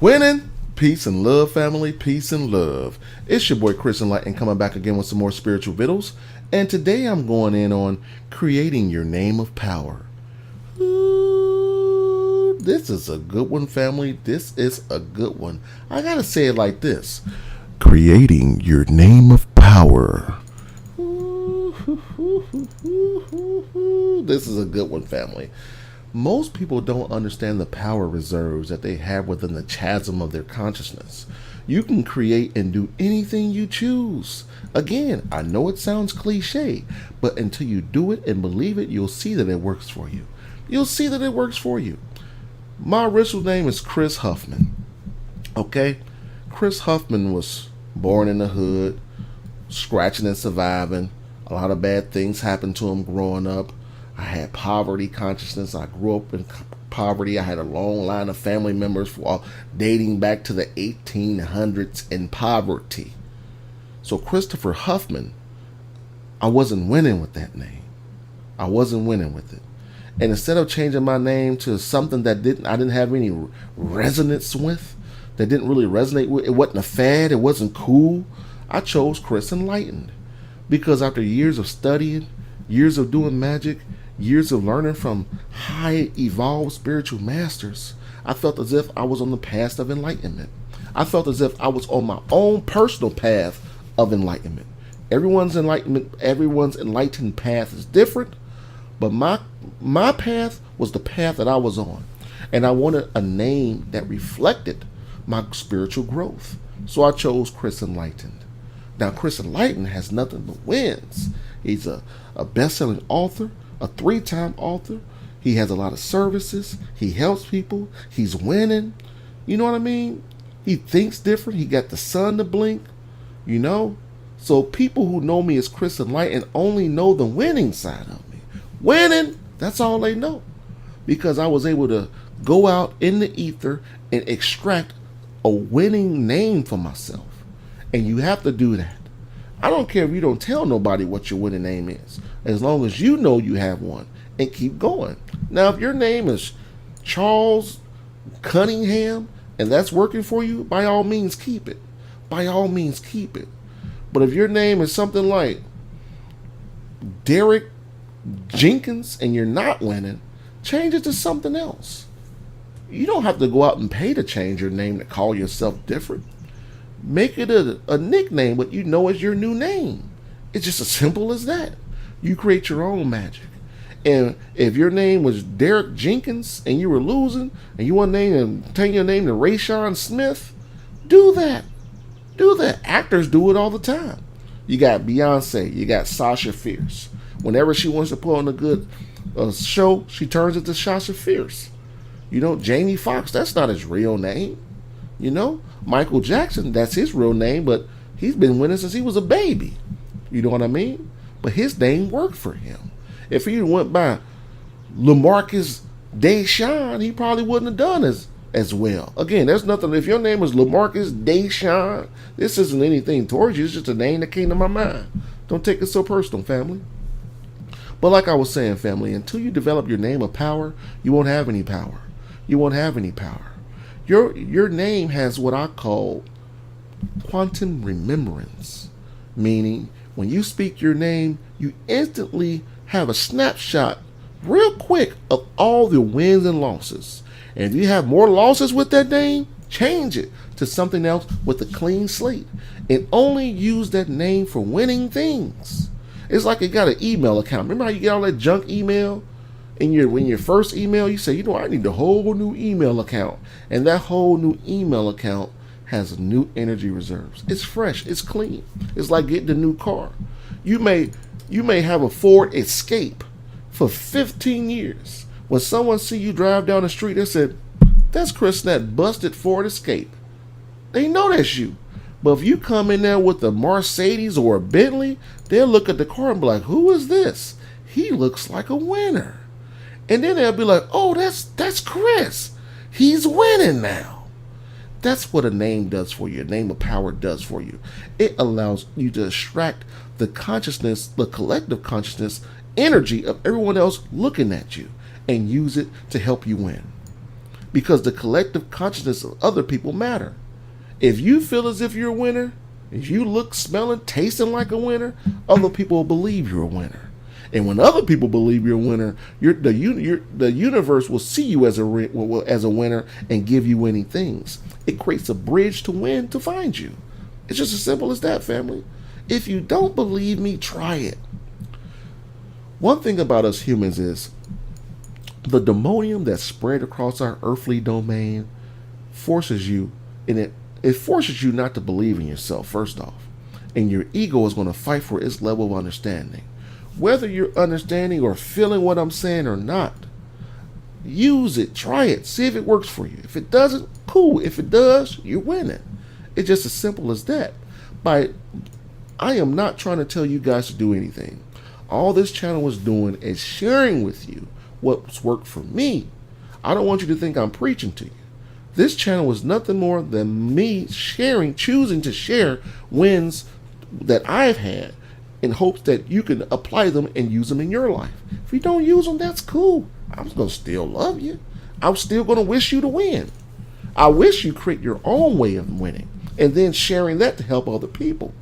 Winning, peace and love, family, peace and love. It's your boy Chris Enlightened coming back again with some more spiritual vittles. And today I'm going in on creating your name of power. Ooh, this is a good one, family. This is a good one. I gotta say it like this. Creating your name of power. This is a good one, family. Most people don't understand the power reserves that they have within the chasm of their consciousness. You can create and do anything you choose. Again, I know it sounds cliche, but until you do it and believe it, you'll see that it works for you. You'll see that it works for you. My original name is Chris Huffman. Okay? Chris Huffman was born in the hood, scratching and surviving. A lot of bad things happened to him growing up. I had poverty consciousness. I grew up in poverty. I had a long line of family members dating back to the 1800s in poverty. So Christopher Huffman, I wasn't winning with that name. I wasn't winning with it. And instead of changing my name to something that I didn't have any resonance with, that didn't really resonate with, it wasn't a fad, it wasn't cool, I chose Chris Enlightened. Because after years of studying, years of doing magic, years of learning from high evolved spiritual masters, I felt as if I was on the path of enlightenment. I felt as if I was on my own personal path of enlightenment. Everyone's enlightened path is different, but my path was the path that I was on. And I wanted a name that reflected my spiritual growth. So I chose Chris Enlightened. Now, Chris Enlightened has nothing but wins. He's a best-selling author, a 3-time author. He has a lot of services. He helps people. He's winning. You know what I mean? He thinks different. He got the sun to blink, you know? So people who know me as Chris Enlightened only know the winning side of me. Winning, that's all they know. Because I was able to go out in the ether and extract a winning name for myself. And you have to do that. I don't care if you don't tell nobody what your winning name is, as long as you know you have one, and keep going. Now, if your name is Charles Cunningham and that's working for you, by all means keep it. By all means keep it. But if your name is something like Derek Jenkins and you're not winning, change it to something else. You don't have to go out and pay to change your name to call yourself different. Make it a nickname, what you know as your new name. It's just as simple as that. You create your own magic. And if your name was Derek Jenkins and you were losing and you want to change your name to Rayshawn Smith, do that. Do that. Actors do it all the time. You got Beyonce. You got Sasha Fierce. Whenever she wants to put on a good show, she turns it to Sasha Fierce. You know, Jamie Foxx, that's not his real name. You know, Michael Jackson, that's his real name, but he's been winning since he was a baby. You know what I mean? But his name worked for him. If he went by LaMarcus Deshawn, he probably wouldn't have done as well. Again, there's nothing. If your name is LaMarcus Deshawn, this isn't anything towards you. It's just a name that came to my mind. Don't take it so personal, family. But like I was saying, family, until you develop your name of power, you won't have any power. You won't have any power. Your name has what I call quantum remembrance, meaning when you speak your name, you instantly have a snapshot real quick of all the wins and losses. And if you have more losses with that name, change it to something else with a clean slate and only use that name for winning things. It's like you got an email account. Remember how you get all that junk email? When your first email, you say, I need a whole new email account. And that whole new email account has new energy reserves. It's fresh. It's clean. It's like getting a new car. You may have a Ford Escape for 15 years. When someone see you drive down the street, they said, that's Chris, that busted Ford Escape. They know that's you. But if you come in there with a Mercedes or a Bentley, they'll look at the car and be like, who is this? He looks like a winner. And then they'll be like, oh, that's Chris. He's winning now. That's what a name does for you. A name of power does for you. It allows you to extract the consciousness, the collective consciousness, energy of everyone else looking at you and use it to help you win. because the collective consciousness of other people matter. If you feel as if you're a winner, if you look, smelling, tasting like a winner, other people will believe you're a winner. And when other people believe you're a winner, the universe will see you as a winner and give you winning things. It creates a bridge to win to find you. It's just as simple as that, family. If you don't believe me, try it. One thing about us humans is the demonium that's spread across our earthly domain forces you, and it forces you not to believe in yourself, first off. And your ego is going to fight for its level of understanding. Whether you're understanding or feeling what I'm saying or not, use it, try it, see if it works for you. If it doesn't, cool. If it does, you're winning. It's just as simple as that. I am not trying to tell you guys to do anything. All this channel is doing is sharing with you what's worked for me. I don't want you to think I'm preaching to you. This channel is nothing more than me choosing to share wins that I've had in hopes that you can apply them and use them in your life. If you don't use them, that's cool. I'm going to still love you. I'm still going to wish you to win. I wish you create your own way of winning and then sharing that to help other people.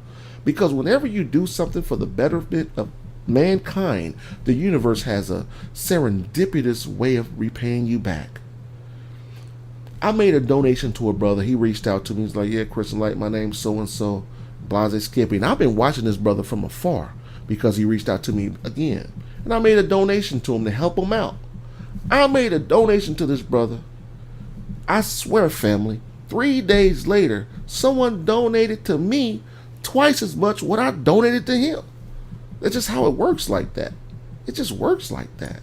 Because whenever you do something for the betterment of mankind, the universe has a serendipitous way of repaying you back. I made a donation to a brother. He reached out to me. He's like, yeah, Chris Enlightened, my name's so-and-so, Blase Skippy. And I've been watching this brother from afar because he reached out to me again. And I made a donation to him to help him out. I made a donation to this brother. I swear, family, 3 days later, someone donated to me twice as much what I donated to him. That's just how it works like that. It just works like that.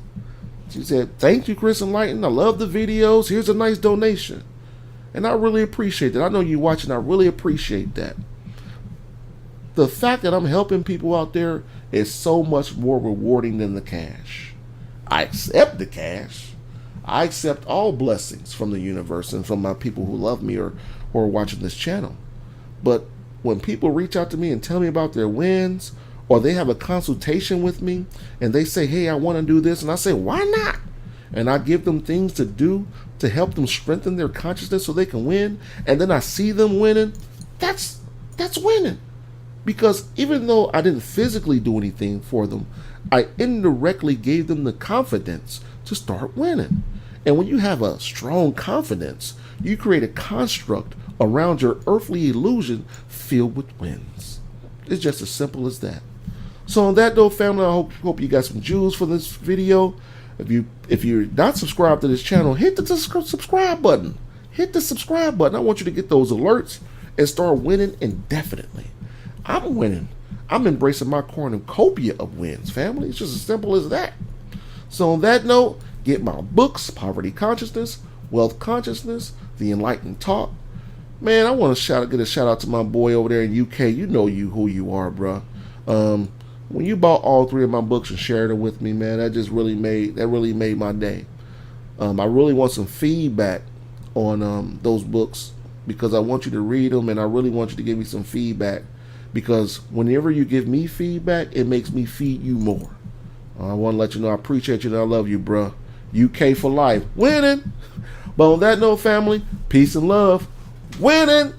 She said, thank you, Chris Enlightened. I love the videos. Here's a nice donation. And I really appreciate that. I know you watching. I really appreciate that. The fact that I'm helping people out there is so much more rewarding than the cash. I accept the cash. I accept all blessings from the universe and from my people who love me or who are watching this channel. But when people reach out to me and tell me about their wins, or they have a consultation with me and they say, hey, I want to do this. And I say, why not? And I give them things to do to help them strengthen their consciousness so they can win. And then I see them winning. That's winning. Because even though I didn't physically do anything for them, I indirectly gave them the confidence to start winning. And when you have a strong confidence, you create a construct around your earthly illusion filled with wins. It's just as simple as that. So on that note, family, I hope you got some jewels for this video. If you're not subscribed to this channel, hit the subscribe button. Hit the subscribe button. I want you to get those alerts and start winning indefinitely. I'm winning. I'm embracing my cornucopia of wins, family. It's just as simple as that. So on that note, get my books, Poverty Consciousness, Wealth Consciousness, The Enlightened Talk. Man, I want to get a shout out to my boy over there in UK. You know who you are, bro. When you bought all 3 of my books and shared them with me, man, that really made my day. I really want some feedback on those books because I want you to read them and I really want you to give me some feedback because whenever you give me feedback, it makes me feed you more. I want to let you know I appreciate you and I love you, bro. UK for life. Winning. But on that note, family, peace and love. Winning.